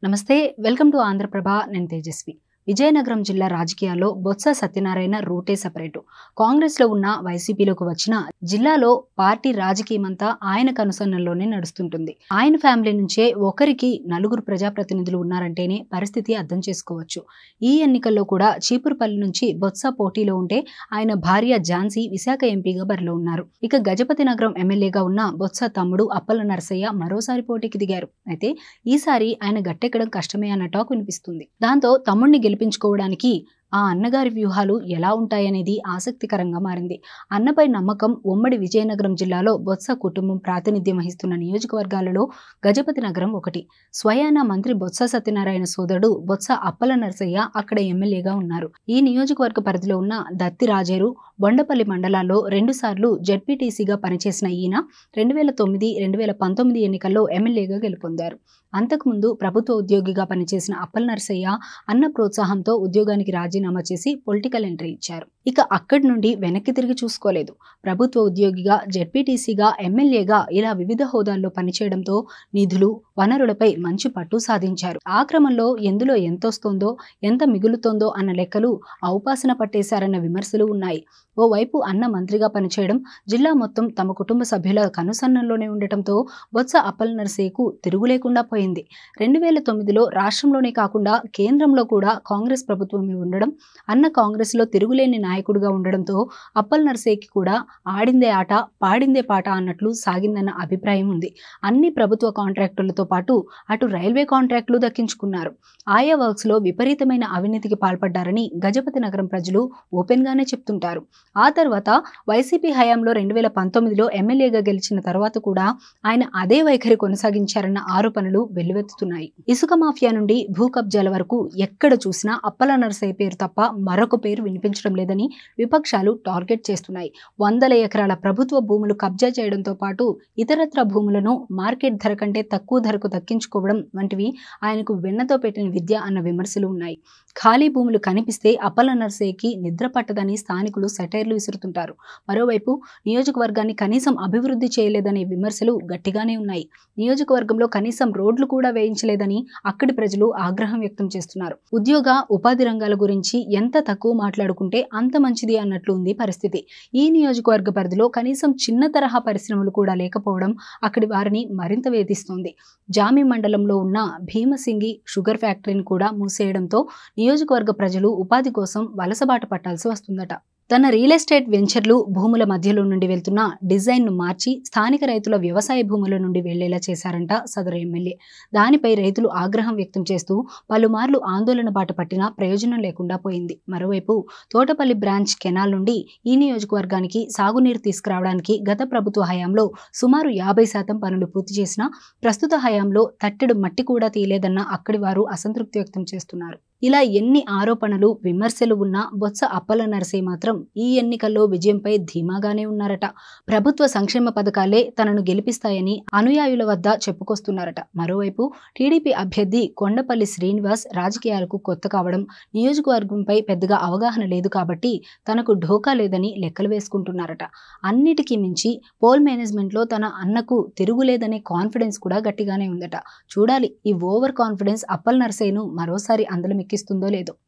నమస్తే welcome to Andhraprabha నేను తేజస్వి విజయనగరం జిల్లా రాజకీయాల్లో బొత్స సత్యనారాయణ రూటే సెపరేటు కాంగ్రెస్ లో ఉన్న వైసీపీలోకి వచ్చిన జిల్లాలో పార్టీ రాజకీయమంతా ఆయన కనుసన్నల్లోనే నడుస్తుంటుంది ఆయన ఫ్యామిలీ నుంచే ఒకరికి నలుగురు ప్రజాప్రతినిధులు ఉన్నారంటేనే పరిస్థితి అర్థం చేసుకోవచ్చు ఈ ఎన్నికల్లో కూడా చీపురుపల్లి నుంచి బొత్స పోటీలో ఉంటే ఆయన భార్య ఝాన్సీ విశాఖ ఎంపీగా బరిలో ఉన్నారు ఇక గజపతి నగరం ఎమ్మెల్యేగా ఉన్న బొత్స తమ్ముడు అప్పల నరసయ్య మరోసారి పోటీకి దిగారు అయితే ఈసారి ఆయన గట్టెక్కడం కష్టమే అన్న టాక్ వినిపిస్తుంది దాంతో తమ్ముడిని గెలిపించుకోవడానికి ఆ అన్నగారి వ్యూహాలు ఎలా ఉంటాయనేది ఆసక్తికరంగా మారింది అన్నపై నమ్మకం ఉమ్మడి విజయనగరం జిల్లాలో బొత్స కుటుంబం ప్రాతినిధ్యం వహిస్తున్న నియోజకవర్గాలలో గజపతి నగరం ఒకటి స్వయాన మంత్రి బొత్స సత్యనారాయణ సోదరుడు బొత్స అప్పల నరసయ్య అక్కడ ఎమ్మెల్యేగా ఉన్నారు ఈ నియోజకవర్గ పరిధిలో ఉన్న దత్తి రాజేరు బొండపల్లి మండలాల్లో 2 సార్లు జెడ్పీటీసీగా పనిచేసిన ఈయన 2009-2019 ఎన్నికల్లో ఎమ్మెల్యేగా గెలుపొందారు అంతకుముందు ప్రభుత్వ ఉద్యోగిగా పనిచేసిన అప్పల నరసయ్య అన్న ప్రోత్సాహంతో ఉద్యోగానికి రాజీనామా చేసి పొలిటికల్ ఎంట్రీ ఇచ్చారు ఇక అక్కడి నుండి వెనక్కి తిరిగి చూసుకోలేదు ప్రభుత్వ ఉద్యోగిగా జెడ్పీటీసీగా ఎమ్మెల్యేగా ఇలా వివిధ హోదాల్లో పనిచేయడంతో నిధులు వనరులపై మంచి పట్టు సాధించారు ఆ క్రమంలో ఎందులో ఎంతొస్తుందో ఎంత మిగులుతోందో అన్న లెక్కలు ఔపాసన పట్టేశారన్న విమర్శలు ఉన్నాయి ఓవైపు అన్న మంత్రిగా పనిచేయడం జిల్లా మొత్తం తమ కుటుంబ సభ్యుల కనుసన్నల్లోనే ఉండటంతో బొత్స అప్పల నరసయ్యకు తిరుగులేకుండా పోయింది 2009లో రాష్ట్రంలోనే కాకుండా కేంద్రంలో కూడా కాంగ్రెస్ ప్రభుత్వమే ఉండడం అన్న కాంగ్రెస్లో తిరుగులేని నాయకుడిగా ఉండడంతో అప్పల నరసయ్యకి కూడా ఆడిందే ఆట పాడిందే పాట అన్నట్లు సాగిందన్న అభిప్రాయం ఉంది అన్ని ప్రభుత్వ కాంట్రాక్టులతో పాటు అటు రైల్వే కాంట్రాక్టులు దక్కించుకున్నారు ఆయా వర్క్స్ లో విపరీతమైన అవినీతికి పాల్పడ్డారని గజపతి నగరం ప్రజలు ఓపెన్ గానే చెప్తుంటారు ఆ తర్వాత వైసీపీ హయాంలో 2019లో ఎమ్మెల్యేగా గెలిచిన తర్వాత కూడా ఆయన అదే వైఖరి కొనసాగించారన్న ఆరోపణలు వెల్లువెత్తుతున్నాయి ఇసుక మాఫియా నుండి భూ కబ్జాల వరకు ఎక్కడ చూసినా అప్పల నరసయ్య పేరు తప్ప మరొక పేరు వినిపించడం లేదని విపక్షాలు టార్గెట్ చేస్తున్నాయి 100 ఎకరాల ప్రభుత్వ భూములు కబ్జా చేయడంతో పాటు ఇతరత్ర భూములను మార్కెట్ ధర కంటే తక్కువ ధరకు దక్కించుకోవడం వంటివి ఆయనకు వెన్నతో పెట్టిన విద్య అన్న విమర్శలు ఉన్నాయి ఖాళీ భూములు కనిపిస్తే అప్పల నరసయ్యకి నిద్ర పట్టదని స్థానికులు సెటైర్లు విసురుతుంటారు మరోవైపు నియోజకవర్గాన్ని కనీసం అభివృద్ధి చేయలేదనే విమర్శలు గట్టిగానే ఉన్నాయి నియోజకవర్గంలో కనీసం రోడ్లు కూడా వేయించలేదని అక్కడి ప్రజలు ఆగ్రహం వ్యక్తం చేస్తున్నారు ఉద్యోగ ఉపాధి రంగాల గురించి ఎంత తక్కువ మాట్లాడుకుంటే అంత మంచిది అన్నట్లు ఉంది పరిస్థితి ఈ నియోజకవర్గ పరిధిలో కనీసం చిన్న తరహా పరిశ్రమలు కూడా లేకపోవడం అక్కడి వారిని మరింత వేధిస్తోంది జామి మండలంలో ఉన్న భీమసింగి షుగర్ ఫ్యాక్టరీని కూడా మూసేయడంతో నియోజకవర్గ ప్రజలు ఉపాధి కోసం వలసబాట పట్టాల్సి వస్తుందట తన రియల్ ఎస్టేట్ వెంచర్లు భూముల మధ్యలో నుండి వెళ్తున్న డిజైన్ను మార్చి స్థానిక రైతుల వ్యవసాయ భూముల నుండి వెళ్లేలా చేశారంట సదరు ఎమ్మెల్యే దానిపై రైతులు ఆగ్రహం వ్యక్తం చేస్తూ పలుమార్లు ఆందోళన బాట పట్టినా ప్రయోజనం లేకుండా పోయింది మరోవైపు తోటపల్లి బ్రాంచ్ కెనాల్ నుండి ఈ నియోజకవర్గానికి సాగునీరు తీసుకురావడానికి గత ప్రభుత్వ హయాంలో సుమారు 50% పనులు పూర్తి చేసినా ప్రస్తుత హయాంలో తట్టెడు మట్టి కూడా తీయలేదన్న అక్కడి వారు అసంతృప్తి వ్యక్తం చేస్తున్నారు ఇలా ఎన్ని ఆరోపణలు విమర్శలు ఉన్నా బొత్స అప్పల నరసయ్య మాత్రం ఈ ఎన్నికల్లో విజయంపై ధీమాగానే ఉన్నారట ప్రభుత్వ సంక్షేమ పథకాలే తనను గెలిపిస్తాయని అనుయాయుల వద్ద చెప్పుకొస్తున్నారట మరోవైపు టీడీపీ అభ్యర్థి కొండపల్లి శ్రీనివాస్ రాజకీయాలకు కొత్త కావడం నియోజకవర్గంపై పెద్దగా అవగాహన లేదు కాబట్టి తనకు ఢోకా లేదని లెక్కలు వేసుకుంటున్నారట అన్నిటికీ మించి పోల్ మేనేజ్మెంట్ లో తన అన్నకు తిరుగులేదనే కాన్ఫిడెన్స్ కూడా గట్టిగానే ఉందట చూడాలి ఈ ఓవర్ కాన్ఫిడెన్స్ అప్పల నరసయ్యను మరోసారి అందలం ఎక్కిస్తుందో లేదో